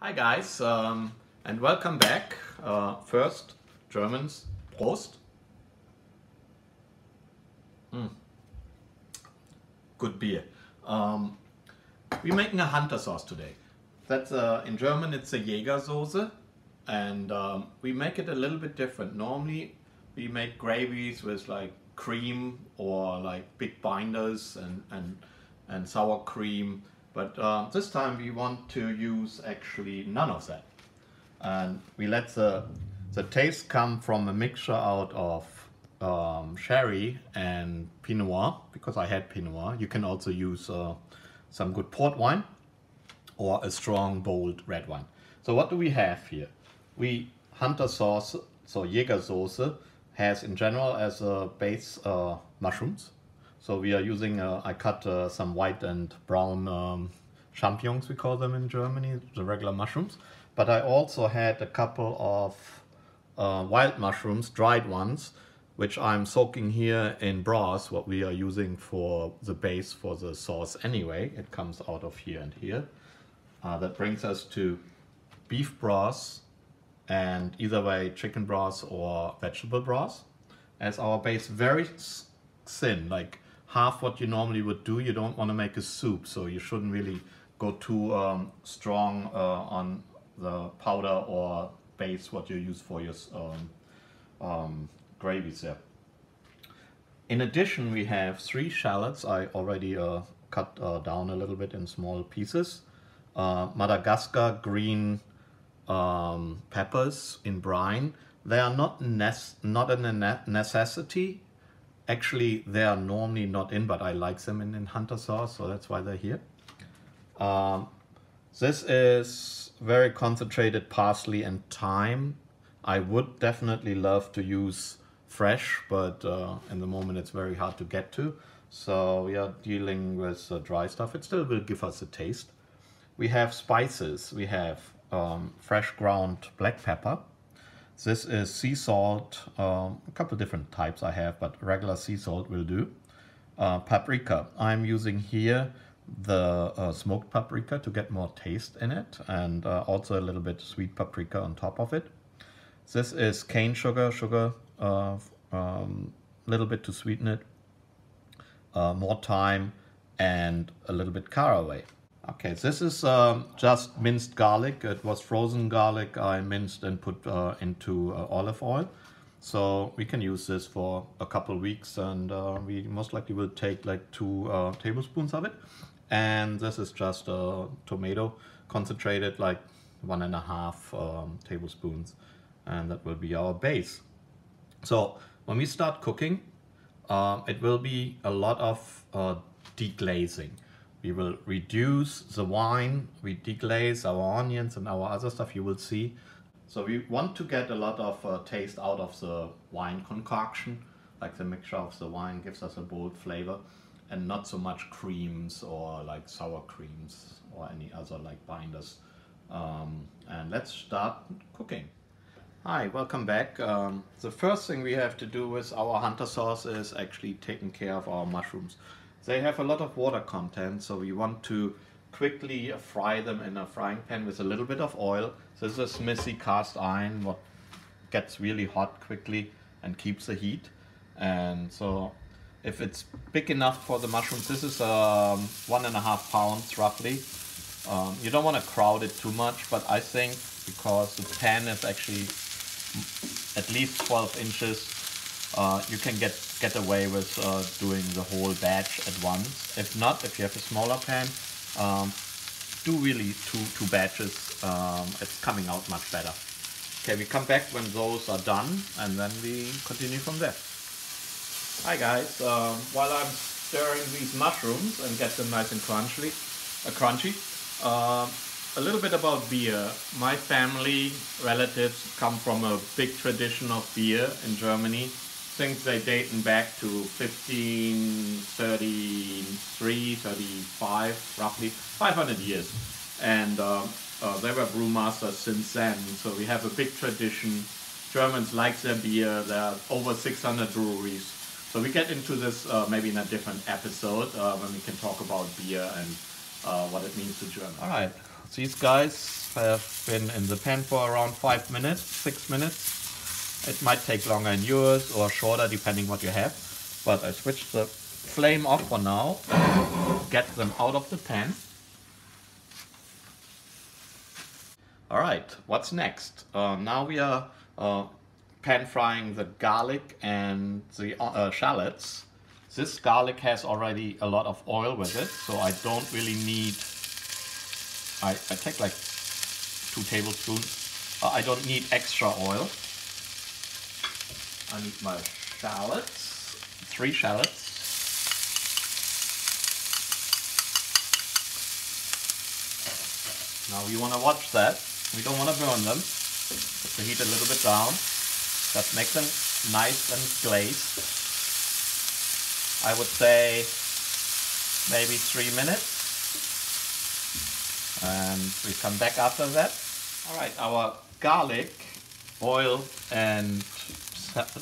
Hi guys, and welcome back. First, Germans, Prost. Good beer. We're making a hunter sauce today. That's in German it's a Jägersoße, and we make it a little bit different. Normally we make gravies with like cream or like big binders and sour cream. But this time we want to use actually none of that. And we let the taste come from a mixture out of sherry and Pinot Noir, because I had Pinot Noir. You can also use some good port wine or a strong, bold red wine. So what do we have here? Hunter sauce, so Jägersoße, has in general as a base mushrooms. So we are using, I cut some white and brown champignons, we call them in Germany, the regular mushrooms. But I also had a couple of wild mushrooms, dried ones, which I'm soaking here in broth, what we are using for the base for the sauce anyway. It comes out of here and here. That brings us to beef broth, and either way chicken broth or vegetable broth as our base. Very thin, like half what you normally would do. You don't want to make a soup, so you shouldn't really go too strong on the powder or base what you use for your gravies there. In addition, we have 3 shallots. I already cut down a little bit in small pieces. Madagascar green peppers in brine. They are not a necessity. Actually, they are normally not in, but I like them in hunter sauce, so that's why they're here. This is very concentrated parsley and thyme. I would definitely love to use fresh, but in the moment it's very hard to get to. So we are dealing with dry stuff. It still will give us a taste. We have spices. We have fresh ground black pepper. This is sea salt, a couple different types I have, but regular sea salt will do. Paprika. I'm using here the smoked paprika to get more taste in it, and also a little bit sweet paprika on top of it. This is cane sugar, little bit to sweeten it, more thyme, and a little bit caraway. Okay, this is just minced garlic. It was frozen garlic I minced and put into olive oil. So we can use this for a couple weeks, and we most likely will take like 2 tablespoons of it. And this is just tomato concentrated, like 1.5 tablespoons. And that will be our base. So when we start cooking, it will be a lot of deglazing. We will reduce the wine, we deglaze our onions and our other stuff, you will see. So we want to get a lot of taste out of the wine concoction, like the mixture of the wine gives us a bold flavor, and not so much creams or like sour creams or any other like binders. And let's start cooking. Hi, welcome back. The first thing we have to do with our hunter sauce is actually taking care of our mushrooms. They have a lot of water content, so we want to quickly fry them in a frying pan with a little bit of oil. This is a smithy cast iron, what gets really hot quickly and keeps the heat. And so if it's big enough for the mushrooms, this is 1.5 pounds roughly. You don't want to crowd it too much, but I think because the pan is actually at least 12 inches, you can get away with doing the whole batch at once. If not, if you have a smaller pan, do really two batches. It's coming out much better. Okay, we come back when those are done, and then we continue from there. Hi guys, while I'm stirring these mushrooms and get them nice and crunchy, a little bit about beer. My family, relatives come from a big tradition of beer in Germany. Things they dating back to 1533, 35, roughly 500 years. And they were brewmasters since then. So we have a big tradition. Germans like their beer. There are over 600 breweries. So we get into this maybe in a different episode when we can talk about beer and what it means to Germans. All right. These guys have been in the pan for around 5 minutes, 6 minutes. It might take longer in yours or shorter depending what you have. But I switched the flame off for now. Get them out of the pan. Alright, what's next? Now we are pan frying the garlic and the shallots. This garlic has already a lot of oil with it, so I don't really need, I take like 2 tablespoons. I don't need extra oil. I need my shallots, 3 shallots. Now we want to watch that. We don't want to burn them. Put the heat a little bit down. Just make them nice and glazed. I would say maybe 3 minutes. And we come back after that. Alright, our garlic, oil and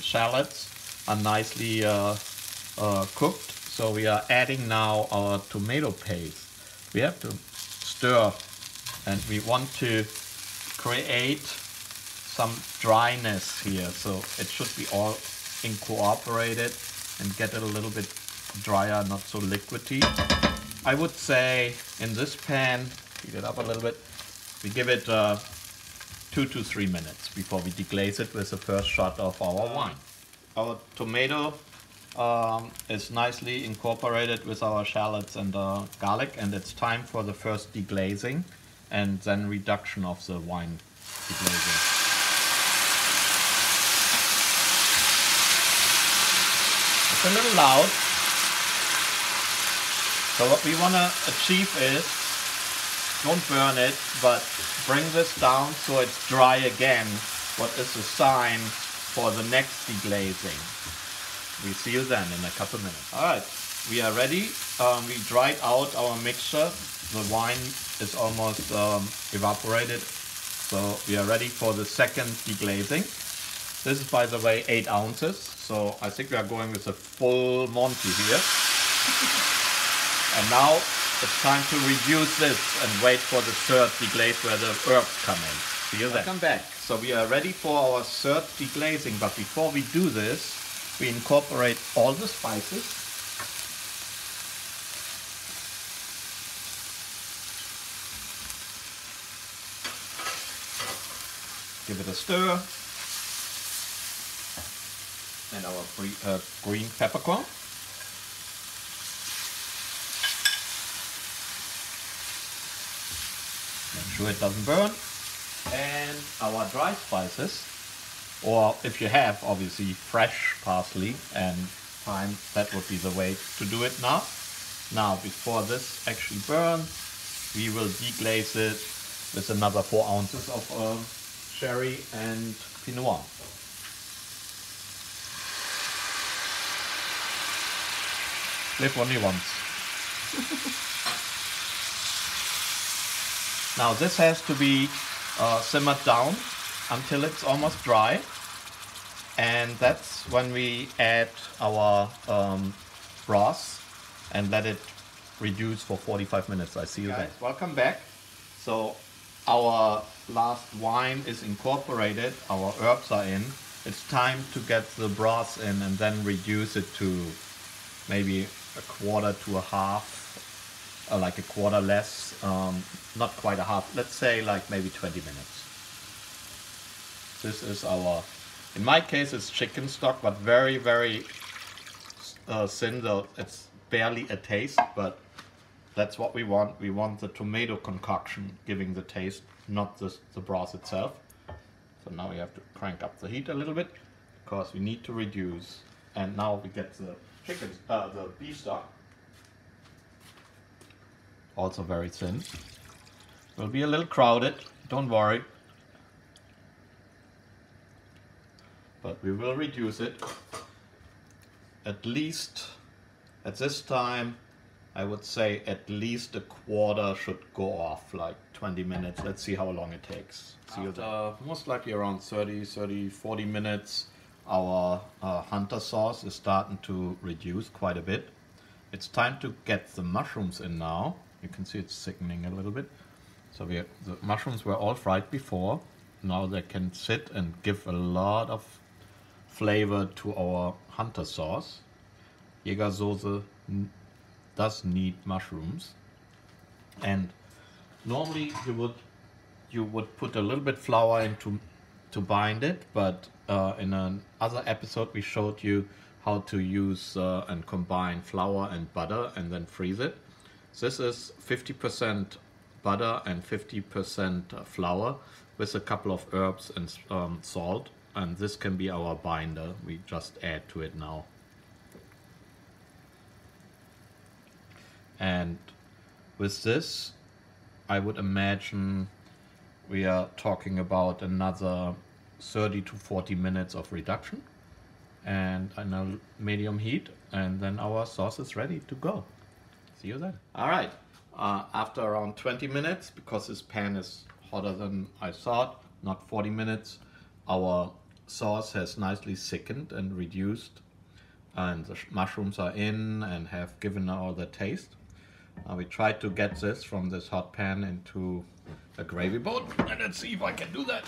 shallots are nicely cooked. So we are adding now our tomato paste. We have to stir, and we want to create some dryness here, so it should be all incorporated and get it a little bit drier, not so liquidy. I would say in this pan, heat it up a little bit, we give it 2 to 3 minutes before we deglaze it with the first shot of our wine. Our tomato is nicely incorporated with our shallots and garlic, and it's time for the first deglazing and then reduction of the wine deglazing. It's a little loud. So what we want to achieve is, don't burn it, but bring this down so it's dry again. What is a sign for the next deglazing? We see you then in a couple minutes. Alright, we are ready. We dried out our mixture. The wine is almost evaporated. So we are ready for the second deglazing. This is, by the way, 8 ounces. So I think we are going with a full Monty here. And now it's time to reduce this and wait for the third deglaze where the herbs come in. See you then. Welcome back. So we are ready for our third deglazing, but before we do this, we incorporate all the spices. Give it a stir. And our green peppercorn. Make sure it doesn't burn. And our dry spices, or if you have, obviously, fresh parsley and thyme, that would be the way to do it now. Now, before this actually burns, we will deglaze it with another 4 ounces of sherry and Pinot Noir. Live only once. Now this has to be simmered down until it's almost dry, and that's when we add our broth and let it reduce for 45 minutes. I see you then. Welcome back. So our last wine is incorporated, our herbs are in. It's time to get the broth in and then reduce it to maybe a quarter to a half, like a quarter less, not quite a half, let's say like maybe 20 minutes. This is our, in my case it's chicken stock, but very, very thin, though it's barely a taste, but that's what we want. We want the tomato concoction giving the taste, not the broth itself. So now we have to crank up the heat a little bit, because we need to reduce. And now we get the chicken, the beef stock. Also very thin. Will be a little crowded, don't worry. But we will reduce it. At least, at this time, I would say at least a quarter should go off, like 20 minutes. Let's see how long it takes. After most likely around 40 minutes, our hunter sauce is starting to reduce quite a bit. It's time to get the mushrooms in now. You can see it's thickening a little bit. So the mushrooms were all fried before. Now they can sit and give a lot of flavor to our hunter sauce. Jägersoße does need mushrooms, and normally you would put a little bit flour into to bind it, but in another episode we showed you how to use and combine flour and butter and then freeze it. This is 50% butter and 50% flour with a couple of herbs and salt, and this can be our binder. We just add to it now. And with this, I would imagine we are talking about another 30 to 40 minutes of reduction and on a medium heat, and then our sauce is ready to go. See you then. All right, after around 20 minutes, because this pan is hotter than I thought, not 40 minutes, our sauce has nicely thickened and reduced, and the mushrooms are in and have given all the taste. We tried to get this from this hot pan into a gravy boat, and let's see if I can do that.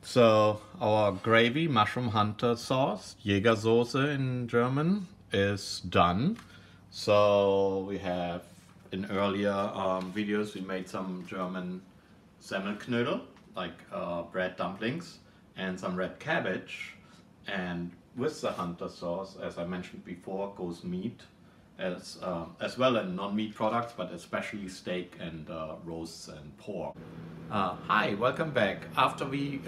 So our gravy, mushroom hunter sauce, Jägersoße in German, is done. So we have, in earlier videos, we made some German Semmelknödel, like bread dumplings, and some red cabbage. And with the hunter sauce, as I mentioned before, goes meat, as well as non-meat products, but especially steak and roasts and pork. Hi, welcome back. After we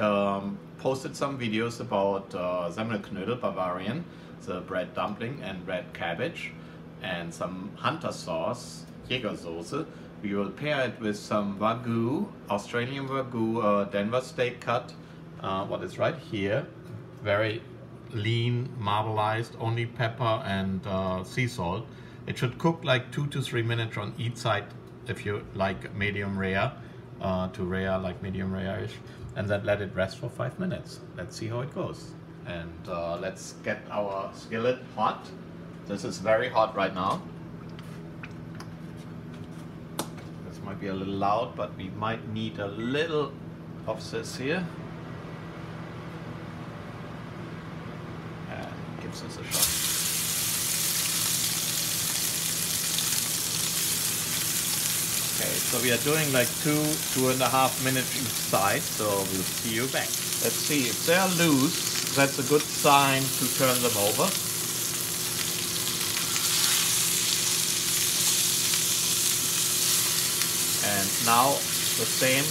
posted some videos about Semmelknödel Bavarian, the bread dumpling and red cabbage, and some hunter sauce, Jägersoße, we will pair it with some Wagyu, Australian Wagyu Denver steak cut, what is right here, very lean, marbleized, only pepper and sea salt. It should cook like 2 to 3 minutes on each side if you like medium rare, to rare, like medium rare-ish, and then let it rest for 5 minutes. Let's see how it goes. And let's get our skillet hot. This is very hot right now. This might be a little loud, but we might need a little of this here. And gives us a shot. Okay, so we are doing like 2.5 minutes each side, so we'll see you back. Let's see, if they're loose, that's a good sign to turn them over. And now the same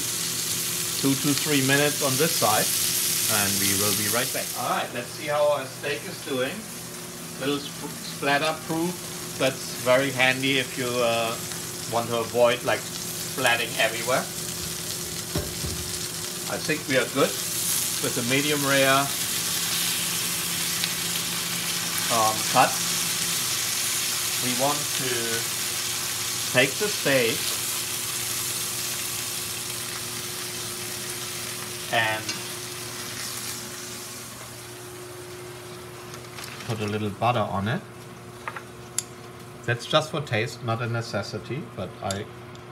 2 to 3 minutes on this side, and we will be right back. All right, let's see how our steak is doing. Little splatter proof. That's very handy if you want to avoid like splatting everywhere. I think we are good with the medium rare cut. We want to take the steak and put a little butter on it. That's just for taste, not a necessity, but I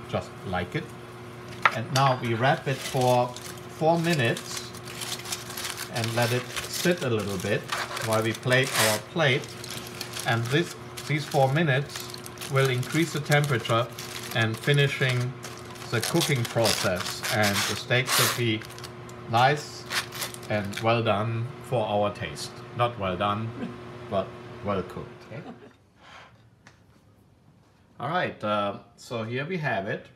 just like it. And now we wrap it for 4 minutes and let it sit a little bit while we plate our plate. And these 4 minutes will increase the temperature and finishing the cooking process. And the steak should be nice and well done for our taste. Not well done, but well cooked. Okay. All right, so here we have it.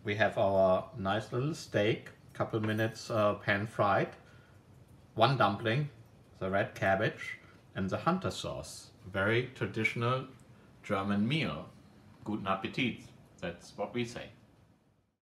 We have our nice little steak, couple minutes pan fried, 1 dumpling, the red cabbage, and the hunter sauce. Very traditional German meal. Guten Appetit, that's what we say.